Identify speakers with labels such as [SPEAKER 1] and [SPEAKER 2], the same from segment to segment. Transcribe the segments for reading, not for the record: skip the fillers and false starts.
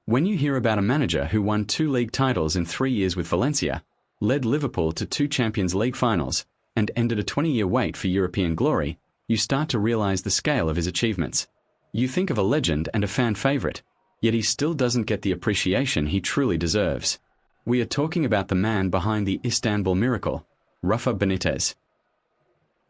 [SPEAKER 1] When you hear about a manager who won 2 league titles in 3 years with Valencia, led Liverpool to 2 Champions League finals, and ended a 20-year wait for European glory, you start to realize the scale of his achievements. You think of a legend and a fan favorite, yet he still doesn't get the appreciation he truly deserves. We are talking about the man behind the Istanbul miracle, Rafa Benitez.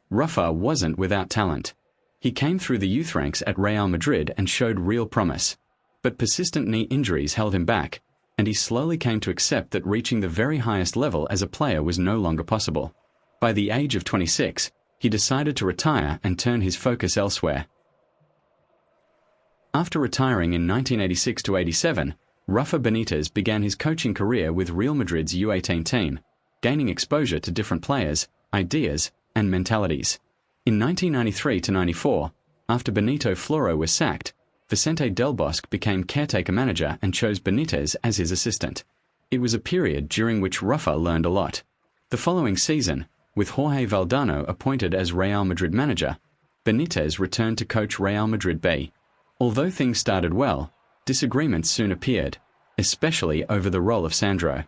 [SPEAKER 1] Rafa wasn't without talent. He came through the youth ranks at Real Madrid and showed real promise. But persistent knee injuries held him back, and he slowly came to accept that reaching the very highest level as a player was no longer possible. By the age of 26, he decided to retire and turn his focus elsewhere. After retiring in 1986-87, Rafa Benitez began his coaching career with Real Madrid's U18 team, gaining exposure to different players, ideas, and mentalities. In 1993-94, after Benito Floro was sacked, Vicente Del Bosque became caretaker manager and chose Benitez as his assistant. It was a period during which Rafa learned a lot. The following season, with Jorge Valdano appointed as Real Madrid manager, Benitez returned to coach Real Madrid B. Although things started well, disagreements soon appeared, especially over the role of Sandro.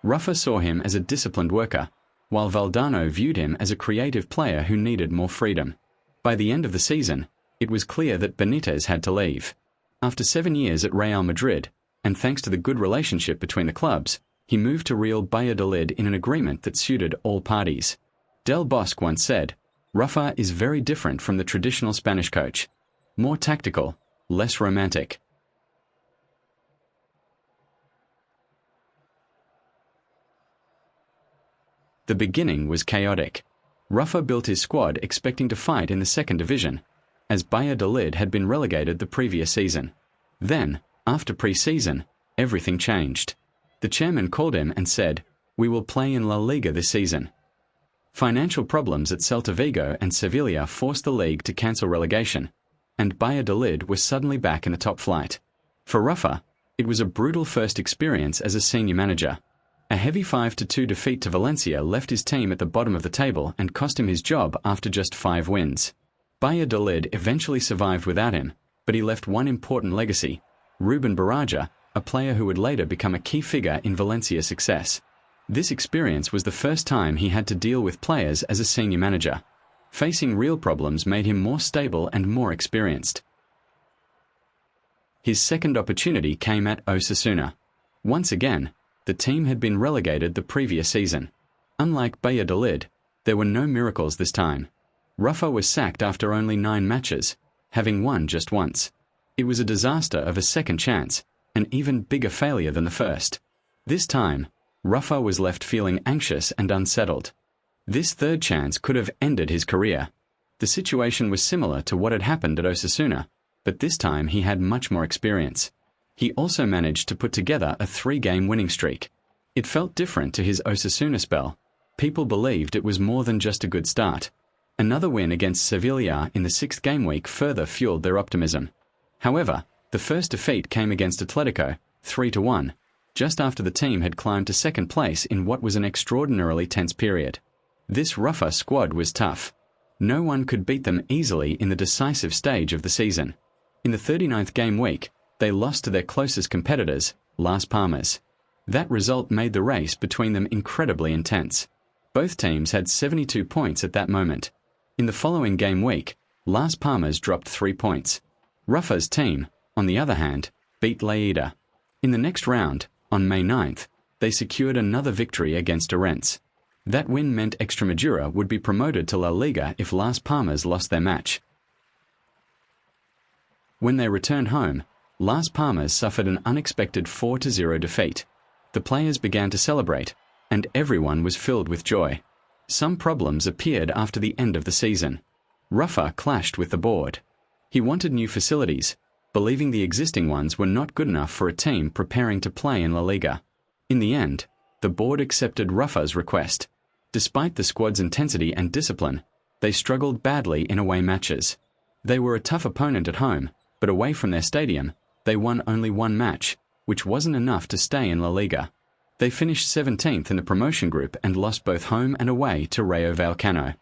[SPEAKER 1] Rafa saw him as a disciplined worker, while Valdano viewed him as a creative player who needed more freedom. By the end of the season, it was clear that Benitez had to leave. After 7 years at Real Madrid, and thanks to the good relationship between the clubs, he moved to Real Valladolid in an agreement that suited all parties. Del Bosque once said, "Rafa is very different from the traditional Spanish coach. More tactical, less romantic." The beginning was chaotic. Rafa built his squad expecting to fight in the second division, as Valladolid had been relegated the previous season. Then, after pre-season, everything changed. The chairman called him and said, "We will play in La Liga this season." Financial problems at Celta Vigo and Sevilla forced the league to cancel relegation, and Valladolid was suddenly back in the top flight. For Rafa, it was a brutal first experience as a senior manager. A heavy 5-2 defeat to Valencia left his team at the bottom of the table and cost him his job after just 5 wins. Valladolid eventually survived without him, but he left one important legacy: Ruben Baraja, a player who would later become a key figure in Valencia's success. This experience was the first time he had to deal with players as a senior manager. Facing real problems made him more stable and more experienced. His second opportunity came at Osasuna. Once again, the team had been relegated the previous season. Unlike Valladolid, there were no miracles this time. Rafa was sacked after only 9 matches, having won just once. It was a disaster of a second chance, an even bigger failure than the first. This time, Rafa was left feeling anxious and unsettled. This third chance could have ended his career. The situation was similar to what had happened at Osasuna, but this time he had much more experience. He also managed to put together a 3-game winning streak. It felt different to his Osasuna spell. People believed it was more than just a good start. Another win against Sevilla in the 6th game week further fueled their optimism. However, the first defeat came against Atletico, 3-1, just after the team had climbed to second place in what was an extraordinarily tense period. This Rafa squad was tough. No one could beat them easily in the decisive stage of the season. In the 39th game week, they lost to their closest competitors, Las Palmas. That result made the race between them incredibly intense. Both teams had 72 points at that moment. In the following game week, Las Palmas dropped 3 points. Rafa's team, on the other hand, beat Lleida. In the next round, on May 9th, they secured another victory against Orense. That win meant Extremadura would be promoted to La Liga if Las Palmas lost their match. When they returned home, Las Palmas suffered an unexpected 4-0 defeat. The players began to celebrate, and everyone was filled with joy. Some problems appeared after the end of the season. Rafa clashed with the board. He wanted new facilities, believing the existing ones were not good enough for a team preparing to play in La Liga. In the end, the board accepted Rafa's request. Despite the squad's intensity and discipline, they struggled badly in away matches. They were a tough opponent at home, but away from their stadium, they won only 1 match, which wasn't enough to stay in La Liga. They finished 17th in the promotion group and lost both home and away to Rayo Vallecano.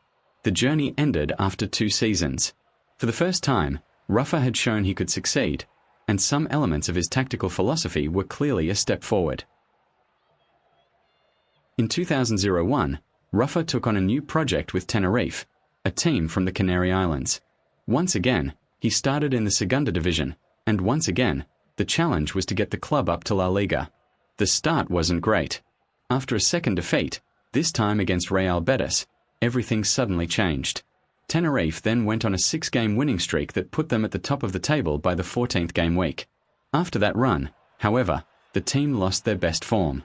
[SPEAKER 1] The journey ended after 2 seasons. For the first time, Rafa had shown he could succeed, and some elements of his tactical philosophy were clearly a step forward. In 2001, Rafa took on a new project with Tenerife, a team from the Canary Islands. Once again, he started in the Segunda division, and once again, the challenge was to get the club up to La Liga. The start wasn't great. After a second defeat, this time against Real Betis, everything suddenly changed. Tenerife then went on a 6-game winning streak that put them at the top of the table by the 14th game week. After that run, however, the team lost their best form.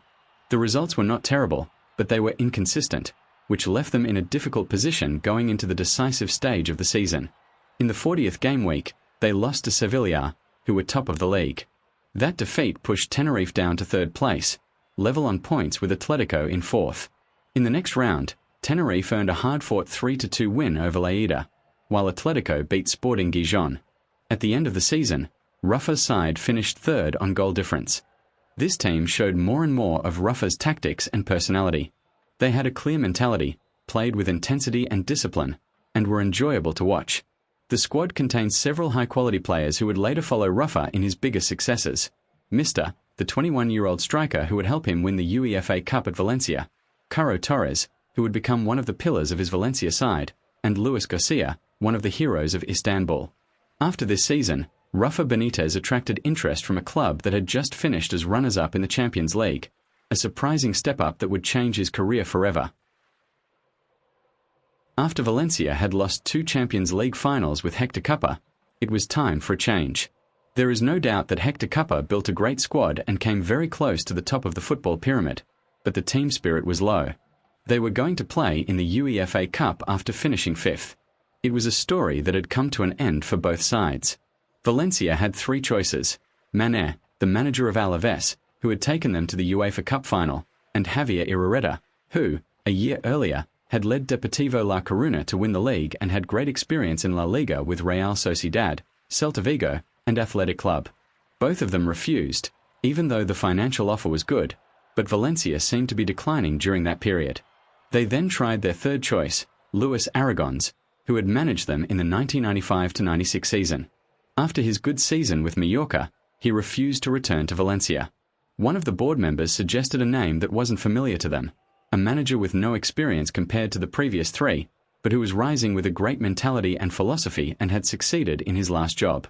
[SPEAKER 1] The results were not terrible, but they were inconsistent, which left them in a difficult position going into the decisive stage of the season. In the 40th game week, they lost to Sevilla, who were top of the league. That defeat pushed Tenerife down to 3rd place, level on points with Atletico in 4th. In the next round, Tenerife earned a hard-fought 3-2 win over Lleida, while Atletico beat Sporting Gijón. At the end of the season, Rafa's side finished 3rd on goal difference. This team showed more and more of Rafa's tactics and personality. They had a clear mentality, played with intensity and discipline, and were enjoyable to watch. The squad contained several high-quality players who would later follow Rafa in his biggest successes. Mr., the 21-year-old striker who would help him win the UEFA Cup at Valencia, Caro Torres, who would become one of the pillars of his Valencia side, and Luis Garcia, one of the heroes of Istanbul. After this season, Rafa Benitez attracted interest from a club that had just finished as runners-up in the Champions League, a surprising step-up that would change his career forever. After Valencia had lost 2 Champions League finals with Hector Cupper, it was time for a change. There is no doubt that Hector Cupper built a great squad and came very close to the top of the football pyramid, but the team spirit was low. They were going to play in the UEFA Cup after finishing 5th. It was a story that had come to an end for both sides. Valencia had 3 choices: Mané, the manager of Alaves, who had taken them to the UEFA Cup final, and Javier Irureta, who, a year earlier, had led Deportivo La Coruna to win the league and had great experience in La Liga with Real Sociedad, Celta Vigo, and Athletic Club. Both of them refused, even though the financial offer was good, but Valencia seemed to be declining during that period. They then tried their 3rd choice, Luis Aragons, who had managed them in the 1995-96 season. After his good season with Mallorca, he refused to return to Valencia. One of the board members suggested a name that wasn't familiar to them, a manager with no experience compared to the previous 3, but who was rising with a great mentality and philosophy and had succeeded in his last job.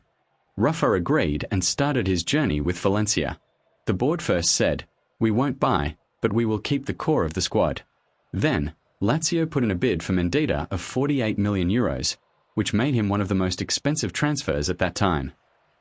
[SPEAKER 1] Rafa agreed and started his journey with Valencia. The board first said, "We won't buy, but we will keep the core of the squad." Then, Lazio put in a bid for Mendieta of €48 million, which made him one of the most expensive transfers at that time.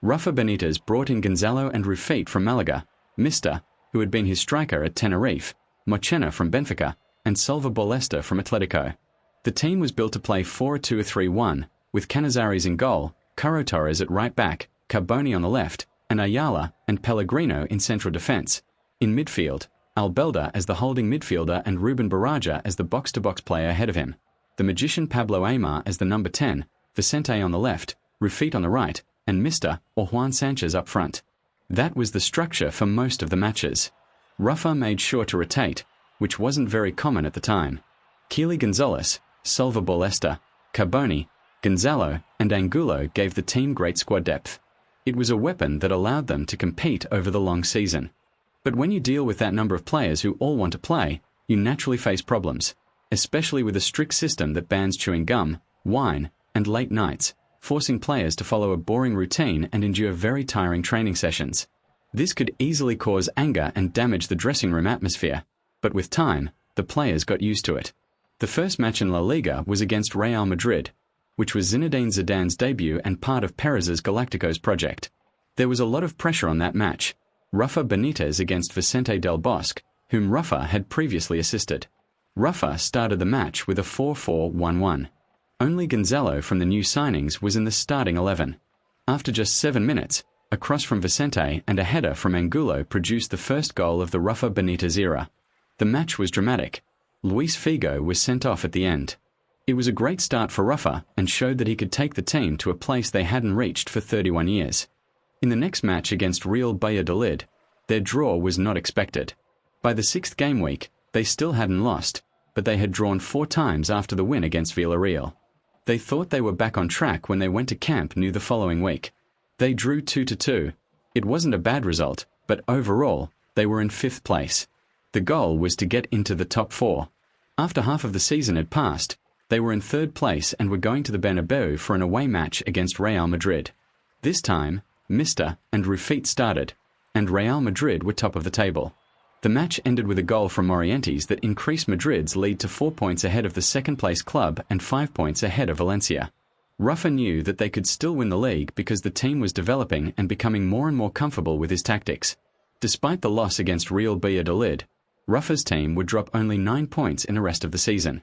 [SPEAKER 1] Rafa Benitez brought in Gonzalo and Rufete from Malaga, Mr., who had been his striker at Tenerife, Mochena from Benfica, and Salva Ballesta from Atletico. The team was built to play 4-2-3-1, with Canizares in goal, Caro Torres at right back, Carboni on the left, and Ayala and Pellegrino in central defence. In midfield, Albelda as the holding midfielder and Ruben Baraja as the box-to-box player ahead of him. The magician Pablo Aimar as the number 10, Vicente on the left, Rufete on the right, and Mr. or Juan Sanchez up front. That was the structure for most of the matches. Rafa made sure to rotate, which wasn't very common at the time. Keely Gonzalez, Salva Ballesta, Carboni, Gonzalo, and Angulo gave the team great squad depth. It was a weapon that allowed them to compete over the long season. But when you deal with that number of players who all want to play, you naturally face problems, especially with a strict system that bans chewing gum, wine, and late nights, forcing players to follow a boring routine and endure very tiring training sessions. This could easily cause anger and damage the dressing room atmosphere, but with time, the players got used to it. The first match in La Liga was against Real Madrid, which was Zinedine Zidane's debut and part of Perez's Galacticos project. There was a lot of pressure on that match. Rafa Benitez against Vicente del Bosque, whom Rafa had previously assisted. Rafa started the match with a 4-4-1-1. Only Gonzalo from the new signings was in the starting 11. After just 7 minutes, a cross from Vicente and a header from Angulo produced the first goal of the Rafa Benitez era. The match was dramatic. Luis Figo was sent off at the end. It was a great start for Rafa and showed that he could take the team to a place they hadn't reached for 31 years. In the next match against Real Valladolid, their draw was not expected. By the 6th game week, they still hadn't lost, but they had drawn 4 times after the win against Villarreal. They thought they were back on track when they went to Camp Nou the following week. They drew 2-2, It wasn't a bad result, but overall, they were in 5th place. The goal was to get into the top 4. After half of the season had passed, they were in 3rd place and were going to the Bernabéu for an away match against Real Madrid. This time, Mr. and Rufite started, and Real Madrid were top of the table. The match ended with a goal from Morientes that increased Madrid's lead to 4 points ahead of the second-place club and 5 points ahead of Valencia. Rafa knew that they could still win the league because the team was developing and becoming more and more comfortable with his tactics. Despite the loss against Real Valladolid, Rafa's team would drop only 9 points in the rest of the season.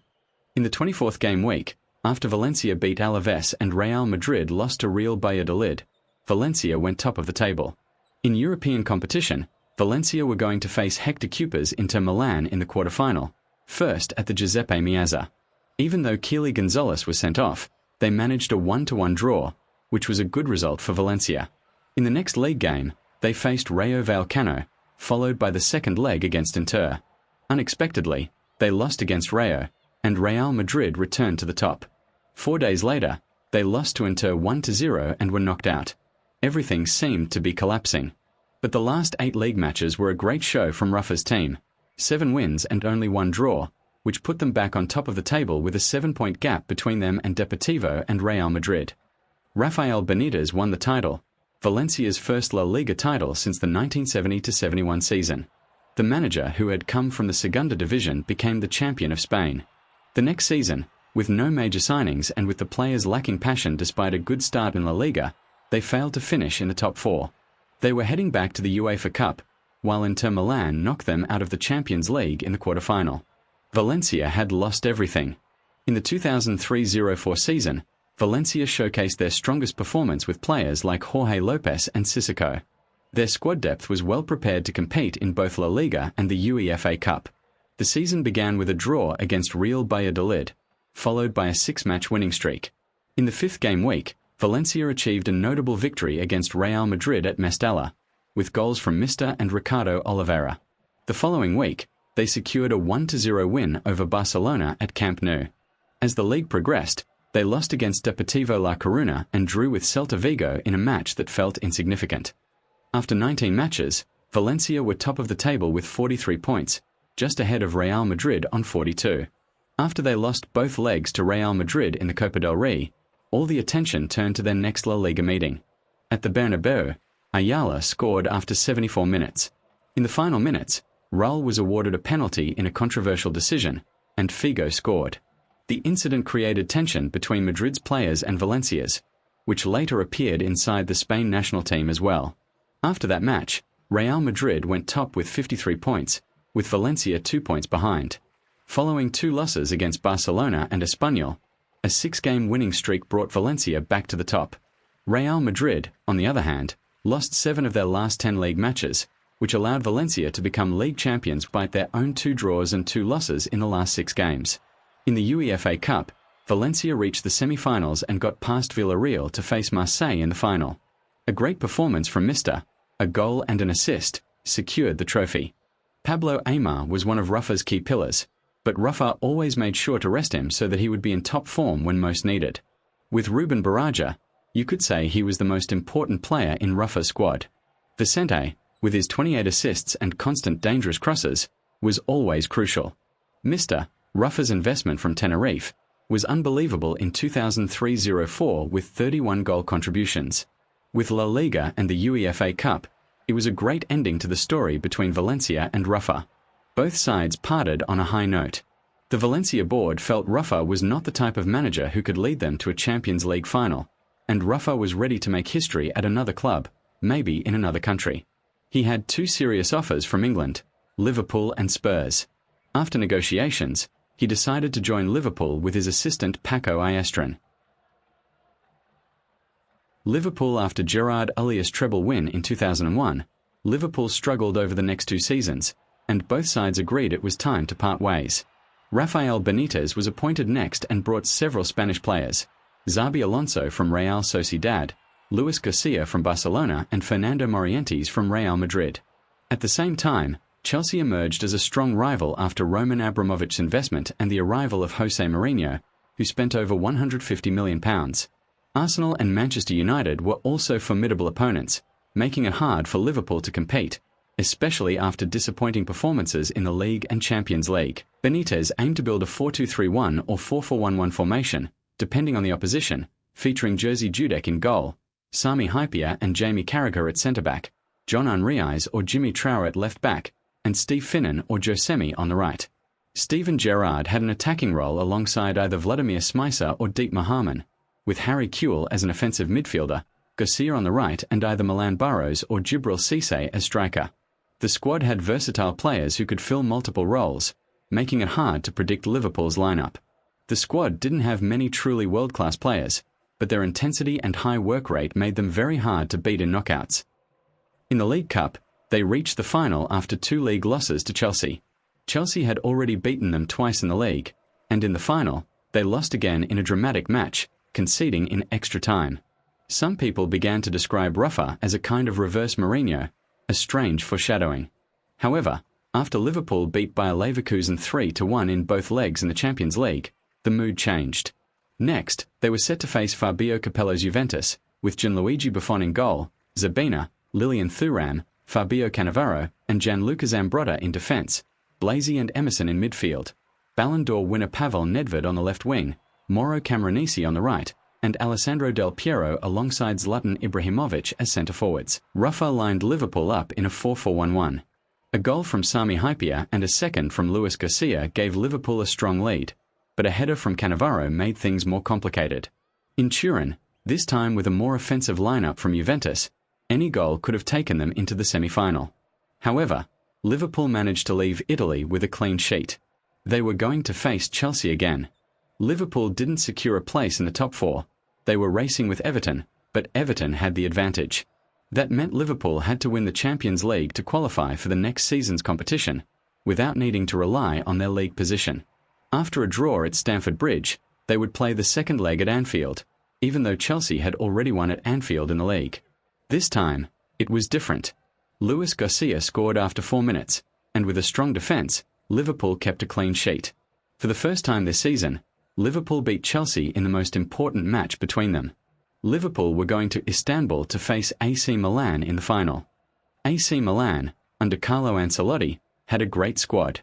[SPEAKER 1] In the 24th game week, after Valencia beat Alaves and Real Madrid lost to Real Valladolid, Valencia went top of the table. In European competition, Valencia were going to face Hector Cuper's Inter Milan in the quarter-final, first at the Giuseppe Meazza. Even though Keely Gonzalez was sent off, they managed a 1-1 draw, which was a good result for Valencia. In the next league game, they faced Rayo Vallecano, followed by the second leg against Inter. Unexpectedly, they lost against Rayo, and Real Madrid returned to the top. 4 days later, they lost to Inter 1-0 and were knocked out. Everything seemed to be collapsing. But the last 8 league matches were a great show from Rafa's team, 7 wins and only 1 draw, which put them back on top of the table with a 7-point gap between them and Deportivo and Real Madrid. Rafael Benitez won the title, Valencia's first La Liga title since the 1970-71 season. The manager who had come from the Segunda Division became the champion of Spain. The next season, with no major signings and with the players lacking passion despite a good start in La Liga, they failed to finish in the top 4. They were heading back to the UEFA Cup, while Inter Milan knocked them out of the Champions League in the quarter-final. Valencia had lost everything. In the 2003-04 season, Valencia showcased their strongest performance with players like Jorge Lopez and Sissoko. Their squad depth was well prepared to compete in both La Liga and the UEFA Cup. The season began with a draw against Real Valladolid, followed by a 6-match winning streak. In the 5th game week, Valencia achieved a notable victory against Real Madrid at Mestalla, with goals from Mr. and Ricardo Oliveira. The following week, they secured a 1-0 win over Barcelona at Camp Nou. As the league progressed, they lost against Deportivo La Coruña and drew with Celta Vigo in a match that felt insignificant. After 19 matches, Valencia were top of the table with 43 points, just ahead of Real Madrid on 42. After they lost both legs to Real Madrid in the Copa del Rey, all the attention turned to their next La Liga meeting. At the Bernabéu, Ayala scored after 74 minutes. In the final minutes, Raul was awarded a penalty in a controversial decision, and Figo scored. The incident created tension between Madrid's players and Valencia's, which later appeared inside the Spain national team as well. After that match, Real Madrid went top with 53 points, with Valencia 2 points behind. Following 2 losses against Barcelona and Espanyol, a 6-game winning streak brought Valencia back to the top. Real Madrid, on the other hand, lost 7 of their last 10 league matches, which allowed Valencia to become league champions despite their own 2 draws and 2 losses in the last 6 games. In the UEFA Cup, Valencia reached the semi-finals and got past Villarreal to face Marseille in the final. A great performance from Mr., a goal and an assist, secured the trophy. Pablo Aimar was one of Rafa's key pillars, but Rafa always made sure to rest him so that he would be in top form when most needed. With Ruben Baraja, you could say he was the most important player in Rafa's squad. Vicente, with his 28 assists and constant dangerous crosses, was always crucial. Mr., Rafa's investment from Tenerife, was unbelievable in 2003-04 with 31 goal contributions. With La Liga and the UEFA Cup, it was a great ending to the story between Valencia and Rafa. Both sides parted on a high note. The Valencia board felt Rafa was not the type of manager who could lead them to a Champions League final, and Rafa was ready to make history at another club, maybe in another country. He had 2 serious offers from England, Liverpool and Spurs. After negotiations, he decided to join Liverpool with his assistant Paco Ayestrin. Liverpool after Gerard Houllié's treble win in 2001, Liverpool struggled over the next 2 seasons, and both sides agreed it was time to part ways. Rafael Benitez was appointed next and brought several Spanish players, Xabi Alonso from Real Sociedad, Luis Garcia from Barcelona and Fernando Morientes from Real Madrid. At the same time, Chelsea emerged as a strong rival after Roman Abramovich's investment and the arrival of Jose Mourinho, who spent over £150 million. Arsenal and Manchester United were also formidable opponents, making it hard for Liverpool to compete, especially after disappointing performances in the League and Champions League. Benitez aimed to build a 4-2-3-1 or 4-4-1-1 formation, depending on the opposition, featuring Jerzy Dudek in goal, Sami Hyypiä and Jamie Carragher at centre-back, John Henriques or Jimmy Traore at left-back, and Steve Finnan or Josemi on the right. Steven Gerrard had an attacking role alongside either Vladimir Smicer or Dietmar Hamann, with Harry Kewell as an offensive midfielder, Garcia on the right and either Milan Barros or Djibril Cissé as striker. The squad had versatile players who could fill multiple roles, making it hard to predict Liverpool's lineup. The squad didn't have many truly world-class players, but their intensity and high work rate made them very hard to beat in knockouts. In the League Cup, they reached the final after 2 league losses to Chelsea. Chelsea had already beaten them twice in the league, and in the final, they lost again in a dramatic match, conceding in extra time. Some people began to describe Rafa as a kind of reverse Mourinho, a strange foreshadowing. However, after Liverpool beat Bayer Leverkusen 3-1 in both legs in the Champions League, the mood changed. Next, they were set to face Fabio Capello's Juventus, with Gianluigi Buffon in goal, Zabina, Lilian Thuram, Fabio Cannavaro, and Gianluca Zambrotta in defence, Blazy and Emerson in midfield, Ballon d'Or winner Pavel Nedved on the left wing, Mauro Camoranesi on the right, and Alessandro Del Piero alongside Zlatan Ibrahimovic as centre-forwards. Rafa lined Liverpool up in a 4-4-1-1. A goal from Sami Hyypiä and a second from Luis Garcia gave Liverpool a strong lead, but a header from Cannavaro made things more complicated. In Turin, this time with a more offensive lineup from Juventus, any goal could have taken them into the semi-final. However, Liverpool managed to leave Italy with a clean sheet. They were going to face Chelsea again. Liverpool didn't secure a place in the top 4. They were racing with Everton, but Everton had the advantage. That meant Liverpool had to win the Champions League to qualify for the next season's competition, without needing to rely on their league position. After a draw at Stamford Bridge, they would play the second leg at Anfield, even though Chelsea had already won at Anfield in the league. This time, it was different. Luis Garcia scored after 4 minutes, and with a strong defence, Liverpool kept a clean sheet. For the first time this season, Liverpool beat Chelsea in the most important match between them. Liverpool were going to Istanbul to face AC Milan in the final. AC Milan, under Carlo Ancelotti, had a great squad.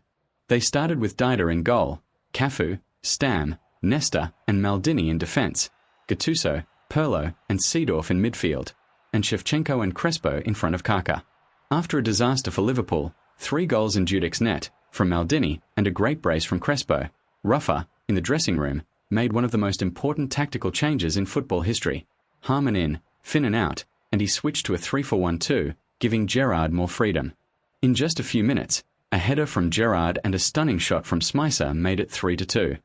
[SPEAKER 1] They started with Dida in goal, Cafu, Stam, Nesta and Maldini in defence, Gattuso, Pirlo and Seedorf in midfield, and Shevchenko and Crespo in front of Kaka. After a disaster for Liverpool, 3 goals in Dudek's net, from Maldini and a great brace from Crespo, Rafa, in the dressing room, made one of the most important tactical changes in football history. Hamann in, Finnan out, and he switched to a 3-4-1-2, giving Gerrard more freedom. In just a few minutes, a header from Gerrard and a stunning shot from Smicer made it 3-2.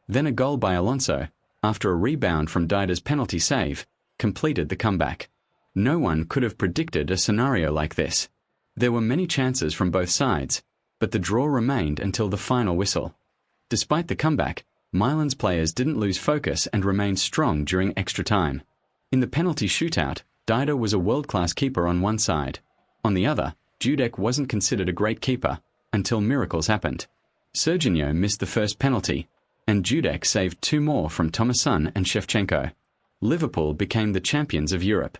[SPEAKER 1] Then a goal by Alonso, after a rebound from Dida's penalty save, completed the comeback. No one could have predicted a scenario like this. There were many chances from both sides, but the draw remained until the final whistle. Despite the comeback, Milan's players didn't lose focus and remained strong during extra time. In the penalty shootout, Dida was a world-class keeper on one side. On the other, Dudek wasn't considered a great keeper, until miracles happened. Serginho missed the first penalty, and Dudek saved 2 more from Tomasson and Shevchenko. Liverpool became the champions of Europe.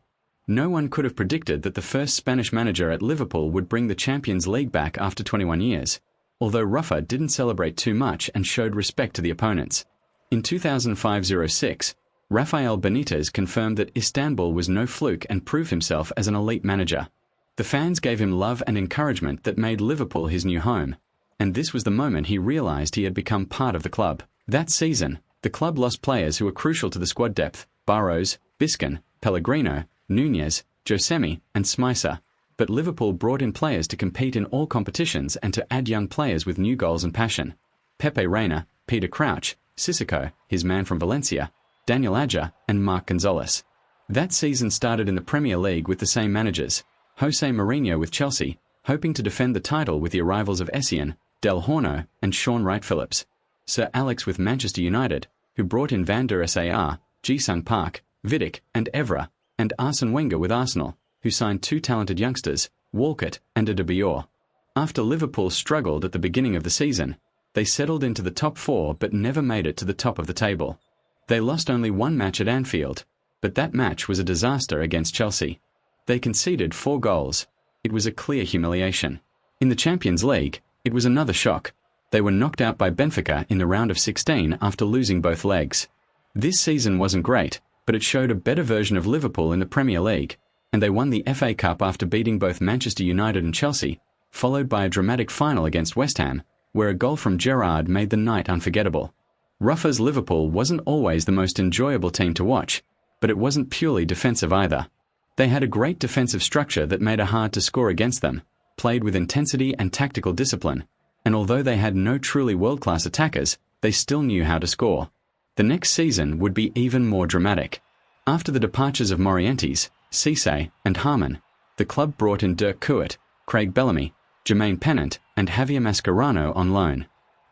[SPEAKER 1] No one could have predicted that the first Spanish manager at Liverpool would bring the Champions League back after 21 years. Although Rafa didn't celebrate too much and showed respect to the opponents. In 2005-06, Rafael Benitez confirmed that Istanbul was no fluke and proved himself as an elite manager. The fans gave him love and encouragement that made Liverpool his new home, and this was the moment he realised he had become part of the club. That season, the club lost players who were crucial to the squad depth: Barros, Biscan, Pellegrino, Nunez, Josemi, and Smicer. But Liverpool brought in players to compete in all competitions and to add young players with new goals and passion. Pepe Reina, Peter Crouch, Sissoko, his man from Valencia, Daniel Adja, and Marc Gonzalez. That season started in the Premier League with the same managers: Jose Mourinho with Chelsea, hoping to defend the title with the arrivals of Essien, Del Horno, and Sean Wright-Phillips; Sir Alex with Manchester United, who brought in Van der Sar, Ji-Sung Park, Vidic, and Evra; and Arsene Wenger with Arsenal, who signed 2 talented youngsters, Walcott and Adebayor. After Liverpool struggled at the beginning of the season, they settled into the top 4 but never made it to the top of the table. They lost only 1 match at Anfield, but that match was a disaster against Chelsea. They conceded 4 goals. It was a clear humiliation. In the Champions League, it was another shock. They were knocked out by Benfica in the round of 16 after losing both legs. This season wasn't great, but it showed a better version of Liverpool in the Premier League, and they won the FA Cup after beating both Manchester United and Chelsea, followed by a dramatic final against West Ham, where a goal from Gerrard made the night unforgettable. Rafa's Liverpool wasn't always the most enjoyable team to watch, but it wasn't purely defensive either. They had a great defensive structure that made it hard to score against them, played with intensity and tactical discipline, and although they had no truly world-class attackers, they still knew how to score. The next season would be even more dramatic. After the departures of Morientes, Cisse, and Harmon, the club brought in Dirk Kuyt, Craig Bellamy, Jermaine Pennant, and Javier Mascherano on loan.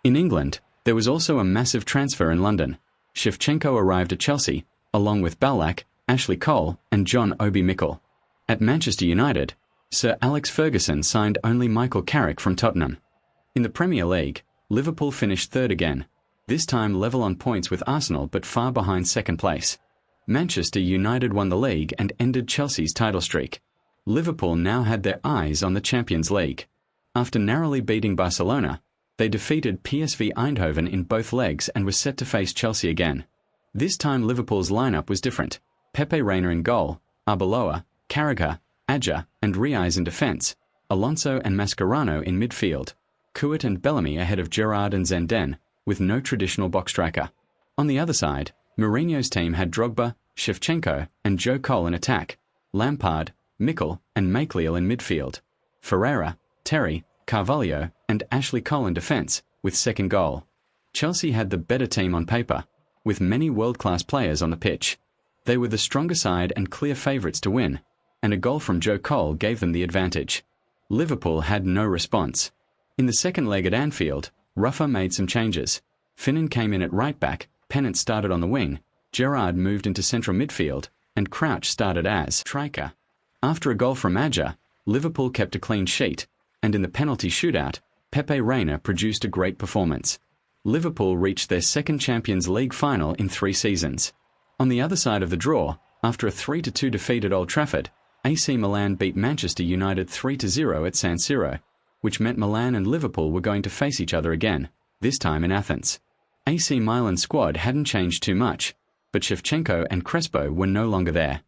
[SPEAKER 1] In England, there was also a massive transfer in London. Shevchenko arrived at Chelsea, along with Ballack, Ashley Cole, and John Obi Mikel. At Manchester United, Sir Alex Ferguson signed only Michael Carrick from Tottenham. In the Premier League, Liverpool finished third again, this time level on points with Arsenal but far behind second place. Manchester United won the league and ended Chelsea's title streak. Liverpool now had their eyes on the Champions League. After narrowly beating Barcelona, they defeated PSV Eindhoven in both legs and were set to face Chelsea again. This time Liverpool's lineup was different. Pepe Reina in goal, Arbeloa, Carragher, Adja, and Riaz in defence, Alonso and Mascherano in midfield, Kuyt and Bellamy ahead of Gerrard and Zenden, with no traditional box striker. On the other side, Mourinho's team had Drogba, Shevchenko, and Joe Cole in attack, Lampard, Mikel, and Makelele in midfield, Ferreira, Terry, Carvalho, and Ashley Cole in defence, with second goal. Chelsea had the better team on paper, with many world-class players on the pitch. They were the stronger side and clear favourites to win, and a goal from Joe Cole gave them the advantage. Liverpool had no response. In the second leg at Anfield, Rafa made some changes. Finnan came in at right-back, Pennant started on the wing, Gerrard moved into central midfield, and Crouch started as striker. After a goal from Adja, Liverpool kept a clean sheet, and in the penalty shootout, Pepe Reina produced a great performance. Liverpool reached their second Champions League final in 3 seasons. On the other side of the draw, after a 3-2 defeat at Old Trafford, AC Milan beat Manchester United 3-0 at San Siro, which meant Milan and Liverpool were going to face each other again, this time in Athens. AC Milan's squad hadn't changed too much, but Shevchenko and Crespo were no longer there.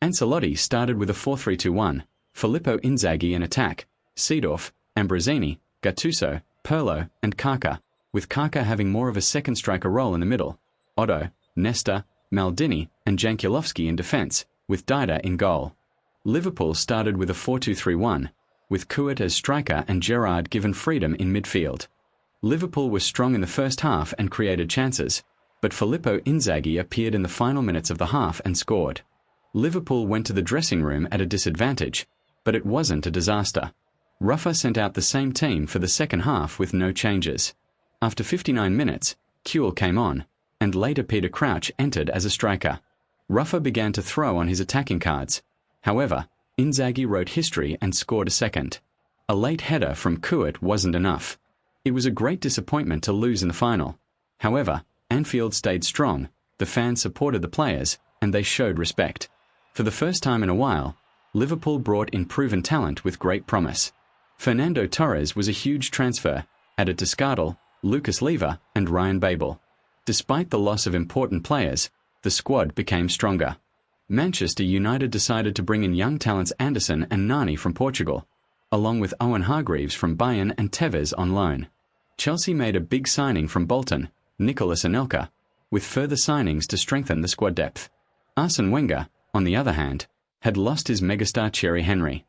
[SPEAKER 1] Ancelotti started with a 4-3-2-1, Filippo Inzaghi in attack, Seedorf, Ambrosini, Gattuso, Pirlo, and Kaka, with Kaka having more of a second striker role in the middle, Otto, Nesta, Maldini, and Jankulovski in defence, with Dida in goal. Liverpool started with a 4-2-3-1, with Kuyt as striker and Gerrard given freedom in midfield. Liverpool was strong in the first half and created chances, but Filippo Inzaghi appeared in the final minutes of the half and scored. Liverpool went to the dressing room at a disadvantage, but it wasn't a disaster. Rafa sent out the same team for the second half with no changes. After 59 minutes, Kuhl came on, and later Peter Crouch entered as a striker. Rafa began to throw on his attacking cards. However, Inzaghi wrote history and scored a second. A late header from Kuyt wasn't enough. It was a great disappointment to lose in the final. However, Anfield stayed strong, the fans supported the players, and they showed respect. For the first time in a while, Liverpool brought in proven talent with great promise. Fernando Torres was a huge transfer, added to Skardel, Lucas Leiva, and Ryan Babel. Despite the loss of important players, the squad became stronger. Manchester United decided to bring in young talents Anderson and Nani from Portugal, along with Owen Hargreaves from Bayern and Tevez on loan. Chelsea made a big signing from Bolton, Nicolas Anelka, with further signings to strengthen the squad depth. Arsene Wenger, on the other hand, had lost his megastar Thierry Henry.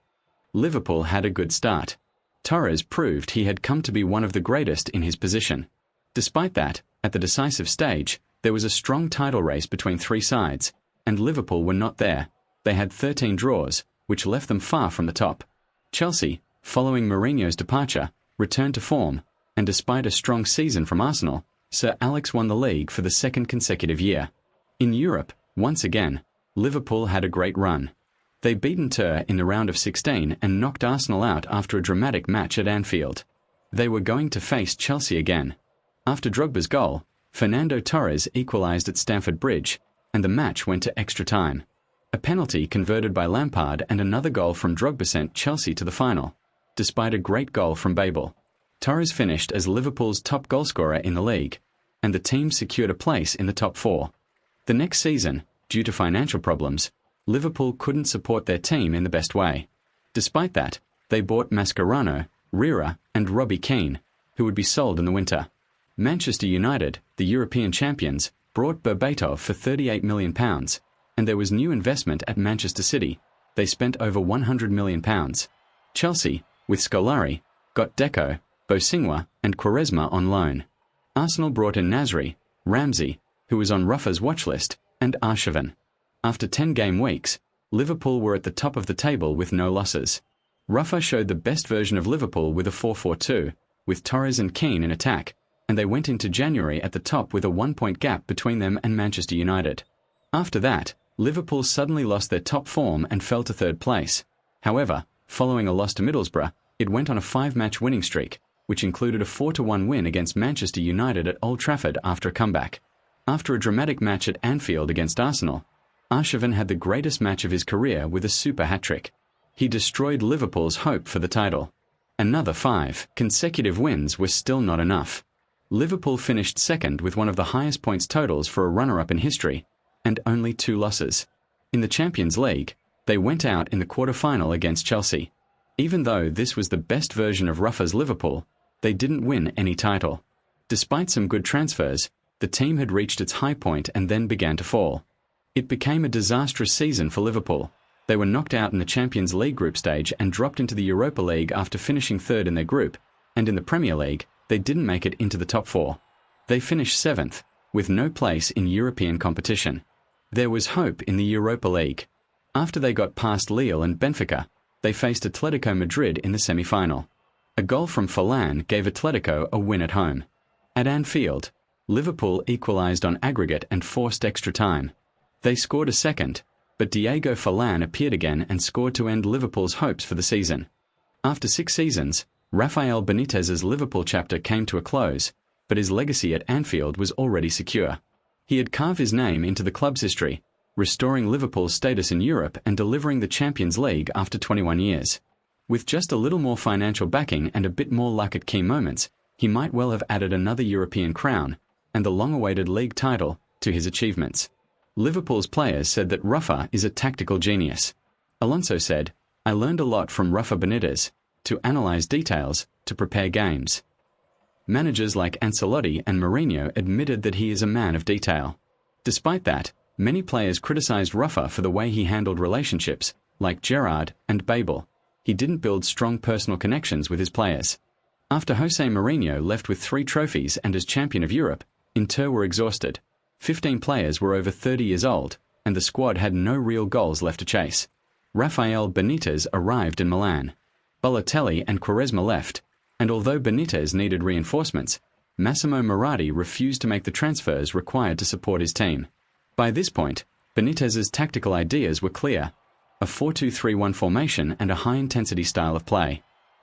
[SPEAKER 1] Liverpool had a good start. Torres proved he had come to be one of the greatest in his position. Despite that, at the decisive stage, there was a strong title race between 3 sides, and Liverpool were not there. They had 13 draws, which left them far from the top. Chelsea, following Mourinho's departure, returned to form, and despite a strong season from Arsenal, Sir Alex won the league for the second consecutive year. In Europe, once again, Liverpool had a great run. They beat Inter in the round of 16 and knocked Arsenal out after a dramatic match at Anfield. They were going to face Chelsea again. After Drogba's goal, Fernando Torres equalised at Stamford Bridge, and the match went to extra time. A penalty converted by Lampard and another goal from Drogba sent Chelsea to the final, despite a great goal from Babel. Torres finished as Liverpool's top goalscorer in the league, and the team secured a place in the top four. The next season, due to financial problems, Liverpool couldn't support their team in the best way. Despite that, they bought Mascherano, Riera, and Robbie Keane, who would be sold in the winter. Manchester United, the European champions, brought Berbatov for £38 million, and there was new investment at Manchester City. They spent over £100 million. Chelsea, with Scolari, got Deco, Bosingwa, and Quaresma on loan. Arsenal brought in Nasri, Ramsey, who was on Rafa's watch list, and Arshavin. After 10 game weeks, Liverpool were at the top of the table with no losses. Rafa showed the best version of Liverpool with a 4-4-2, with Torres and Keane in attack, and they went into January at the top with a 1-point gap between them and Manchester United. After that, Liverpool suddenly lost their top form and fell to third place. However, following a loss to Middlesbrough, it went on a 5-match winning streak, which included a 4-1 win against Manchester United at Old Trafford after a comeback. After a dramatic match at Anfield against Arsenal, Arshavin had the greatest match of his career with a super hat-trick. He destroyed Liverpool's hope for the title. Another 5 consecutive wins were still not enough. Liverpool finished second with one of the highest points totals for a runner-up in history, and only 2 losses. In the Champions League, they went out in the quarter-final against Chelsea. Even though this was the best version of Rafa's Liverpool, they didn't win any title. Despite some good transfers, the team had reached its high point and then began to fall. It became a disastrous season for Liverpool. They were knocked out in the Champions League group stage and dropped into the Europa League after finishing third in their group, and in the Premier League, they didn't make it into the top 4. They finished 7th, with no place in European competition. There was hope in the Europa League. After they got past Lille and Benfica, they faced Atletico Madrid in the semi-final. A goal from Forlan gave Atletico a win at home. At Anfield, Liverpool equalised on aggregate and forced extra time. They scored a second, but Diego Forlan appeared again and scored to end Liverpool's hopes for the season. After 6 seasons, Rafael Benitez's Liverpool chapter came to a close, but his legacy at Anfield was already secure. He had carved his name into the club's history, restoring Liverpool's status in Europe and delivering the Champions League after 21 years. With just a little more financial backing and a bit more luck at key moments, he might well have added another European crown, and the long-awaited league title, to his achievements. Liverpool's players said that Rafa is a tactical genius. Alonso said, "I learned a lot from Rafa Benitez, to analyse details, to prepare games." Managers like Ancelotti and Mourinho admitted that he is a man of detail. Despite that, many players criticised Rafa for the way he handled relationships, like Gerrard and Babel. He didn't build strong personal connections with his players. After Jose Mourinho left with 3 trophies and as champion of Europe, Inter were exhausted. 15 players were over 30 years old, and the squad had no real goals left to chase. Rafael Benitez arrived in Milan. Balotelli and Quaresma left, and although Benitez needed reinforcements, Massimo Moratti refused to make the transfers required to support his team. By this point, Benitez's tactical ideas were clear: a 4-2-3-1 formation and a high-intensity style of play.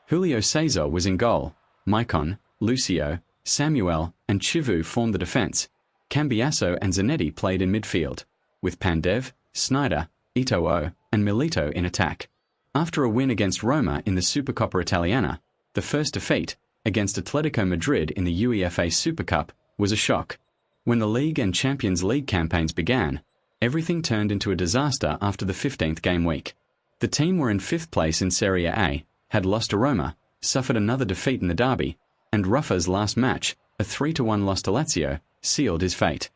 [SPEAKER 1] Julio Cesar was in goal. Maicon, Lucio, Samuel, and Chivu formed the defence. Cambiasso and Zanetti played in midfield, with Pandev, Sneijder, Eto'o, and Milito in attack. After a win against Roma in the Supercoppa Italiana, the first defeat, against Atletico Madrid in the UEFA Super Cup, was a shock. When the League and Champions League campaigns began, everything turned into a disaster after the 15th game week. The team were in 5th place in Serie A, had lost to Roma, suffered another defeat in the derby, and Rafa's last match, a 3-1 loss to Lazio, sealed his fate.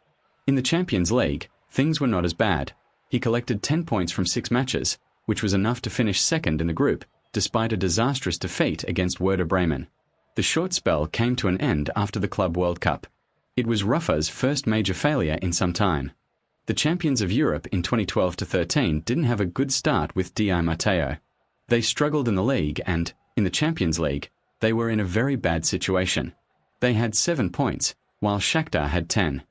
[SPEAKER 1] In the Champions League, things were not as bad. He collected 10 points from 6 matches, which was enough to finish second in the group, despite a disastrous defeat against Werder Bremen. The short spell came to an end after the Club World Cup. It was Rafa's first major failure in some time. The champions of Europe in 2012-13 didn't have a good start with Di Matteo. They struggled in the league and, in the Champions League, they were in a very bad situation. They had 7 points, while Shakhtar had 10.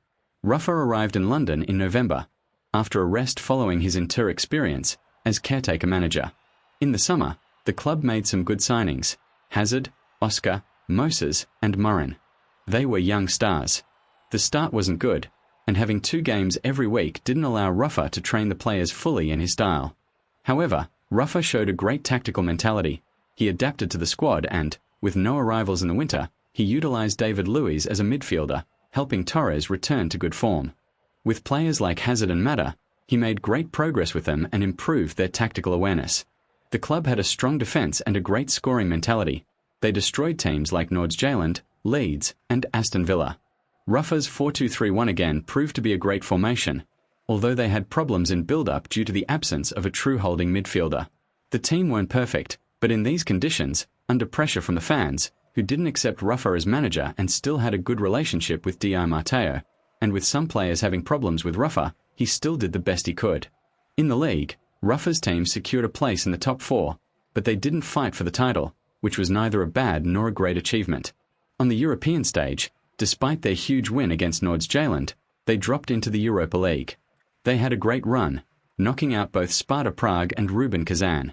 [SPEAKER 1] Rafa arrived in London in November, after a rest following his Inter experience, as caretaker manager. In the summer, the club made some good signings: Hazard, Oscar, Moses, and Morin. They were young stars. The start wasn't good, and having 2 games every week didn't allow Rafa to train the players fully in his style. However, Rafa showed a great tactical mentality. He adapted to the squad and, with no arrivals in the winter, he utilized David Luiz as a midfielder, helping Torres return to good form. With players like Hazard and Mata, he made great progress with them and improved their tactical awareness. The club had a strong defence and a great scoring mentality. They destroyed teams like Nordsjælland, Leeds, and Aston Villa. Rafa's 4-2-3-1 again proved to be a great formation, although they had problems in build-up due to the absence of a true holding midfielder. The team weren't perfect, but in these conditions, under pressure from the fans, who didn't accept Rafa as manager and still had a good relationship with Di Matteo, and with some players having problems with Rafa, he still did the best he could. In the league, Rafa's team secured a place in the top 4, but they didn't fight for the title, which was neither a bad nor a great achievement. On the European stage, despite their huge win against Nordsjælland, they dropped into the Europa League. They had a great run, knocking out both Sparta Prague and Rubin Kazan.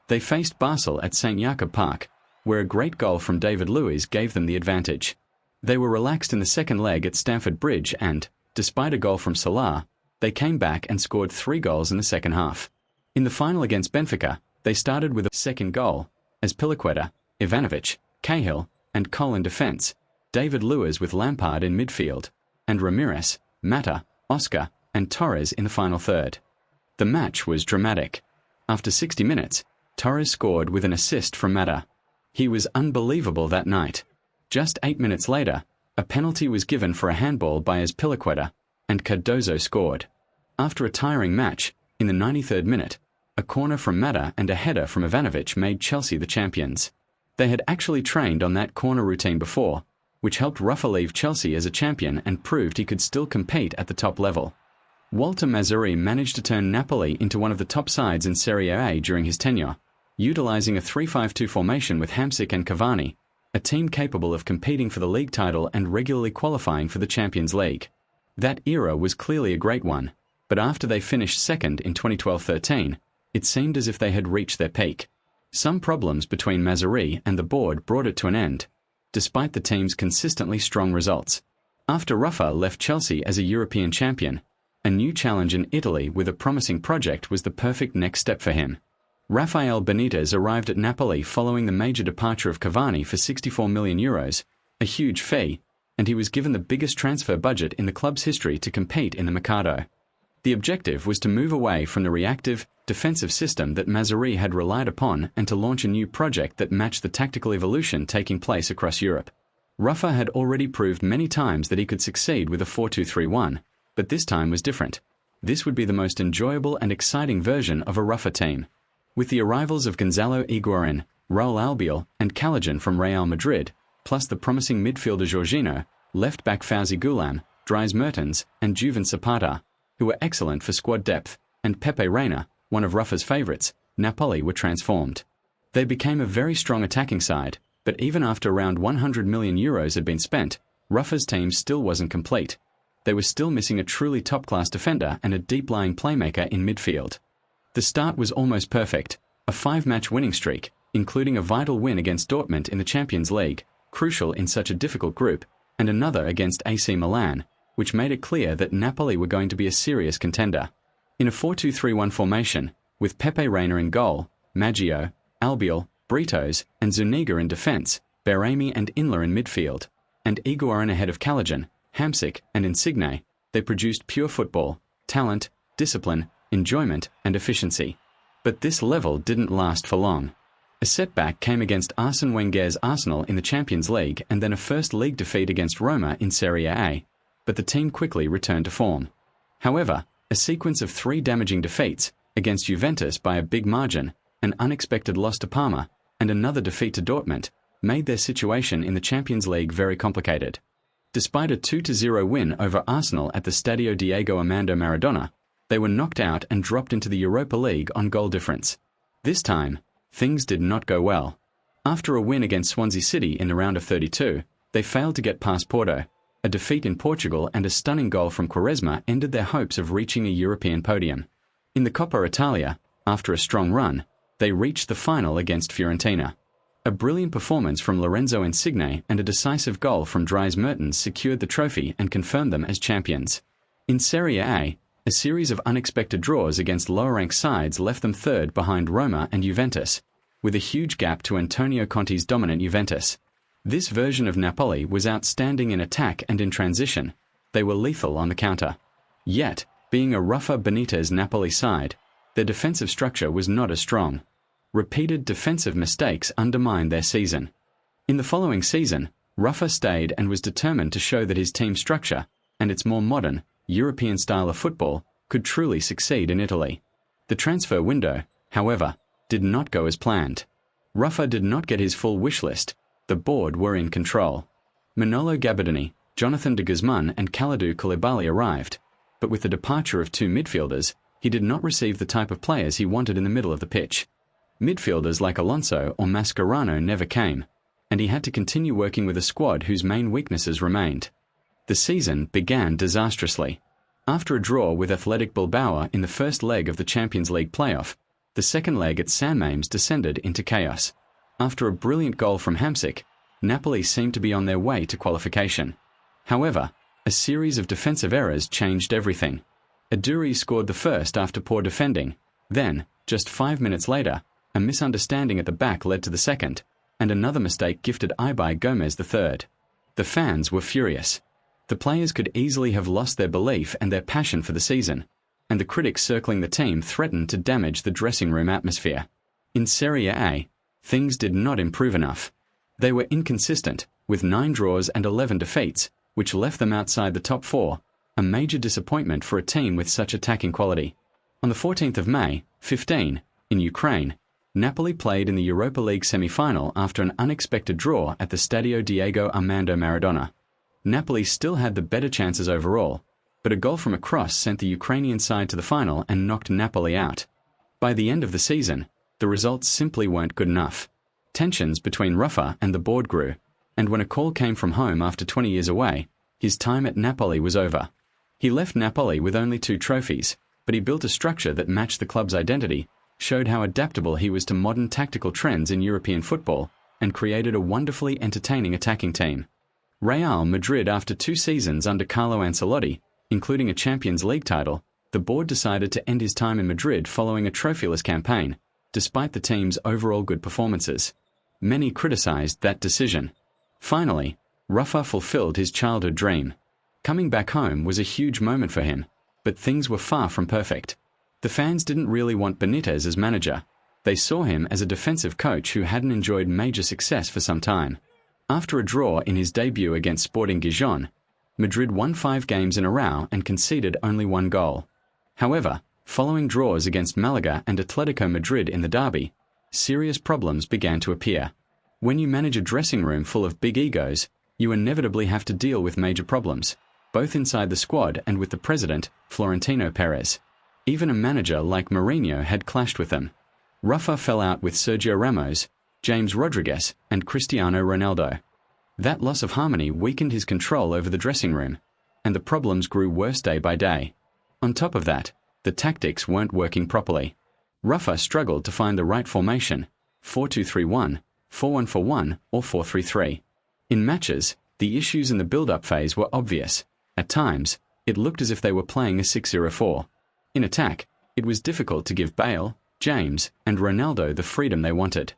[SPEAKER 1] They faced Basel at St. Jakob Park, where a great goal from David Luiz gave them the advantage. They were relaxed in the second leg at Stamford Bridge and, despite a goal from Salah, they came back and scored 3 goals in the second half. In the final against Benfica, they started with a second goal, as Piliqueta, Ivanovic, Cahill, and Cole in defence, David Luiz with Lampard in midfield, and Ramirez, Mata, Oscar, and Torres in the final third. The match was dramatic. After 60 minutes, Torres scored with an assist from Mata. He was unbelievable that night. Just 8 minutes later, a penalty was given for a handball by Azpilicueta, and Cardozo scored. After a tiring match, in the 93rd minute, a corner from Mata and a header from Ivanovic made Chelsea the champions. They had actually trained on that corner routine before, which helped Rafa leave Chelsea as a champion and proved he could still compete at the top level. Walter Mazzarri managed to turn Napoli into one of the top sides in Serie A during his tenure, utilizing a 3-5-2 formation with Hamsik and Cavani, a team capable of competing for the league title and regularly qualifying for the Champions League. That era was clearly a great one, but after they finished second in 2012-13, it seemed as if they had reached their peak. Some problems between Mazzarri and the board brought it to an end, despite the team's consistently strong results. After Rafa left Chelsea as a European champion, a new challenge in Italy with a promising project was the perfect next step for him. Rafael Benitez arrived at Napoli following the major departure of Cavani for €64 million, a huge fee, and he was given the biggest transfer budget in the club's history to compete in the Mercato. The objective was to move away from the reactive, defensive system that Mazzarri had relied upon and to launch a new project that matched the tactical evolution taking place across Europe. Rafa had already proved many times that he could succeed with a 4-2-3-1, but this time was different. This would be the most enjoyable and exciting version of a Rafa team. With the arrivals of Gonzalo Higuain, Raul Albiol, and Callaghan from Real Madrid, plus the promising midfielder Jorginho, left-back Fauzi Goulam, Dries Mertens, and Juven Zapata, who were excellent for squad depth, and Pepe Reina, one of Rafa's favourites, Napoli were transformed. They became a very strong attacking side, but even after around €100 million had been spent, Rafa's team still wasn't complete. They were still missing a truly top-class defender and a deep-lying playmaker in midfield. The start was almost perfect, a 5-match winning streak, including a vital win against Dortmund in the Champions League, crucial in such a difficult group, and another against AC Milan, which made it clear that Napoli were going to be a serious contender. In a 4-2-3-1 formation, with Pepe Reina in goal, Maggio, Albiol, Britos, and Zuniga in defence, Berami and Inler in midfield, and Higuain ahead of Callaghan, Hamsik, and Insigne, they produced pure football, talent, discipline, enjoyment, and efficiency. But this level didn't last for long. A setback came against Arsene Wenger's Arsenal in the Champions League and then a first league defeat against Roma in Serie A, but the team quickly returned to form. However, a sequence of 3 damaging defeats, against Juventus by a big margin, an unexpected loss to Parma, and another defeat to Dortmund, made their situation in the Champions League very complicated. Despite a 2-0 win over Arsenal at the Stadio Diego Armando Maradona, they were knocked out and dropped into the Europa League on goal difference. This time, things did not go well. After a win against Swansea City in the round of 32, they failed to get past Porto. A defeat in Portugal and a stunning goal from Quaresma ended their hopes of reaching a European podium. In the Coppa Italia, after a strong run, they reached the final against Fiorentina. A brilliant performance from Lorenzo Insigne and a decisive goal from Dries Mertens secured the trophy and confirmed them as champions. In Serie A series of unexpected draws against lower-ranked sides left them third behind Roma and Juventus, with a huge gap to Antonio Conte's dominant Juventus. This version of Napoli was outstanding in attack and in transition. They were lethal on the counter. Yet, being a Rafa Benitez Napoli side, their defensive structure was not as strong. Repeated defensive mistakes undermined their season. In the following season, Rafa stayed and was determined to show that his team structure, and its more modern, European style of football, could truly succeed in Italy. The transfer window, however, did not go as planned. Rafa did not get his full wish list. The board were in control. Manolo Gabardini, Jonathan de Guzman and Kalidou Koulibaly arrived, but with the departure of two midfielders, he did not receive the type of players he wanted in the middle of the pitch. Midfielders like Alonso or Mascherano never came, and he had to continue working with a squad whose main weaknesses remained. The season began disastrously. After a draw with Athletic Bilbao in the first leg of the Champions League playoff, the second leg at San Mamés descended into chaos. After a brilliant goal from Hamsik, Napoli seemed to be on their way to qualification. However, a series of defensive errors changed everything. Aduri scored the first after poor defending. Then, just 5 minutes later, a misunderstanding at the back led to the second, and another mistake gifted Ibai Gomez the third. The fans were furious. The players could easily have lost their belief and their passion for the season, and the critics circling the team threatened to damage the dressing room atmosphere. In Serie A, things did not improve enough. They were inconsistent, with 9 draws and 11 defeats, which left them outside the top 4, a major disappointment for a team with such attacking quality. On the 14th of May, 15, in Ukraine, Napoli played in the Europa League semi-final after an unexpected draw at the Stadio Diego Armando Maradona. Napoli still had the better chances overall, but a goal from a cross sent the Ukrainian side to the final and knocked Napoli out. By the end of the season, the results simply weren't good enough. Tensions between Rafa and the board grew, and when a call came from home after 20 years away, his time at Napoli was over. He left Napoli with only 2 trophies, but he built a structure that matched the club's identity, showed how adaptable he was to modern tactical trends in European football, and created a wonderfully entertaining attacking team. Real Madrid, after 2 seasons under Carlo Ancelotti, including a Champions League title, the board decided to end his time in Madrid following a trophyless campaign, despite the team's overall good performances. Many criticized that decision. Finally, Rafa fulfilled his childhood dream. Coming back home was a huge moment for him, but things were far from perfect. The fans didn't really want Benitez as manager. They saw him as a defensive coach who hadn't enjoyed major success for some time. After a draw in his debut against Sporting Gijón, Madrid won 5 games in a row and conceded only 1 goal. However, following draws against Malaga and Atletico Madrid in the derby, serious problems began to appear. When you manage a dressing room full of big egos, you inevitably have to deal with major problems, both inside the squad and with the president, Florentino Perez. Even a manager like Mourinho had clashed with them. Rafa fell out with Sergio Ramos, James Rodriguez, and Cristiano Ronaldo. That loss of harmony weakened his control over the dressing room, and the problems grew worse day by day. On top of that, the tactics weren't working properly. Rafa struggled to find the right formation, 4-2-3-1, 4-1-4-1, or 4-3-3. In matches, the issues in the build-up phase were obvious. At times, it looked as if they were playing a 6-0-4. In attack, it was difficult to give Bale, James, and Ronaldo the freedom they wanted.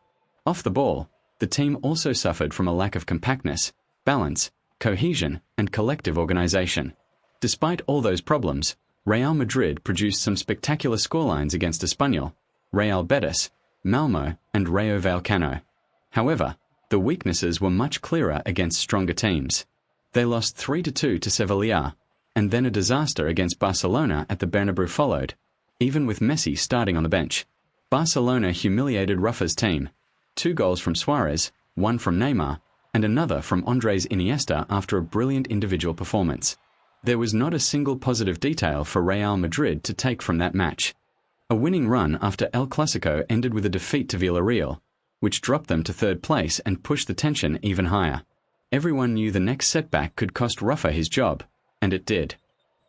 [SPEAKER 1] Off the ball, the team also suffered from a lack of compactness, balance, cohesion, and collective organization. Despite all those problems, Real Madrid produced some spectacular scorelines against Espanyol, Real Betis, Malmo, and Rayo Vallecano. However, the weaknesses were much clearer against stronger teams. They lost 3-2 to Sevilla, and then a disaster against Barcelona at the Bernabéu followed, even with Messi starting on the bench. Barcelona humiliated Rafa's team. 2 goals from Suarez, 1 from Neymar, and another from Andrés Iniesta after a brilliant individual performance. There was not a single positive detail for Real Madrid to take from that match. A winning run after El Clasico ended with a defeat to Villarreal, which dropped them to 3rd place and pushed the tension even higher. Everyone knew the next setback could cost Rafa his job, and it did.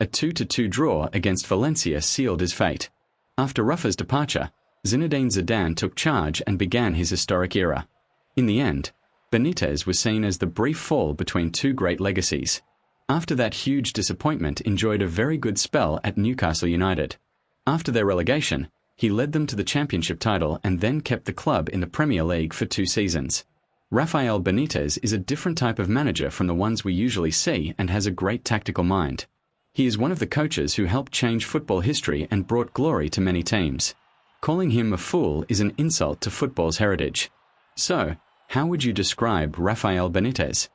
[SPEAKER 1] A 2-2 draw against Valencia sealed his fate. After Rafa's departure, Zinedine Zidane took charge and began his historic era. In the end, Benitez was seen as the brief fall between 2 great legacies. After that huge disappointment, enjoyed a very good spell at Newcastle United. After their relegation, he led them to the championship title and then kept the club in the Premier League for 2 seasons. Rafael Benitez is a different type of manager from the ones we usually see and has a great tactical mind. He is one of the coaches who helped change football history and brought glory to many teams. Calling him a fool is an insult to football's heritage. So, how would you describe Rafael Benitez?